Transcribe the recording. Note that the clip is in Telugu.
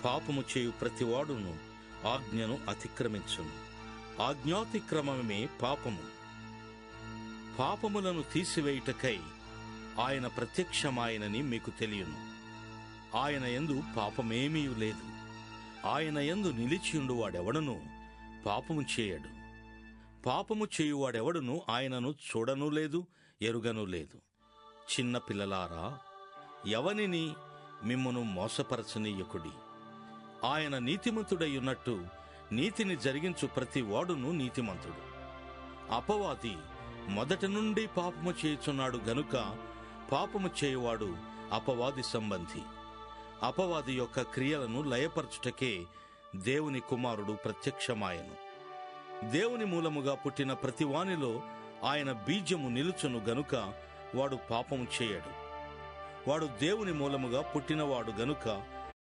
పాపము చేయు ప్రతివాడును ఆజ్ఞను అతిక్రమించును. ఆజ్ఞాతిక్రమమే పాపము. పాపములను తీసివేయుటకై ఆయన ప్రత్యక్షమాయనని మీకు తెలియను. ఆయన యందు పాపమేమీ లేదు. ఆయన యందు నిలిచియుండు వాడెవడను పాపము చేయడు. పాపము చేయువాడెవడును ఆయనను చూడనూ లేదు, ఎరుగనూ లేదు. చిన్న పిల్లలారా, ఎవనిని మిమ్మును మోసపరచనీయకుడి. ఆయన నీతిమంతుడయ్యున్నట్టు నీతిని జరిగించు ప్రతి వాడును నీతిమంతుడు. అపవాది మొదటి నుండి పాపము చేయుచున్నాడు గనుక పాపము చేయువాడు అపవాది సంబంధి. అపవాది యొక్క క్రియలను లయపరచుటకే దేవుని కుమారుడు ప్రత్యక్షమాయను. దేవుని మూలముగా పుట్టిన ప్రతివానిలో ఆయన బీజము నిలుచును గనుక వాడు పాపము చేయడు. వాడు దేవుని మూలముగా పుట్టినవాడు గనుక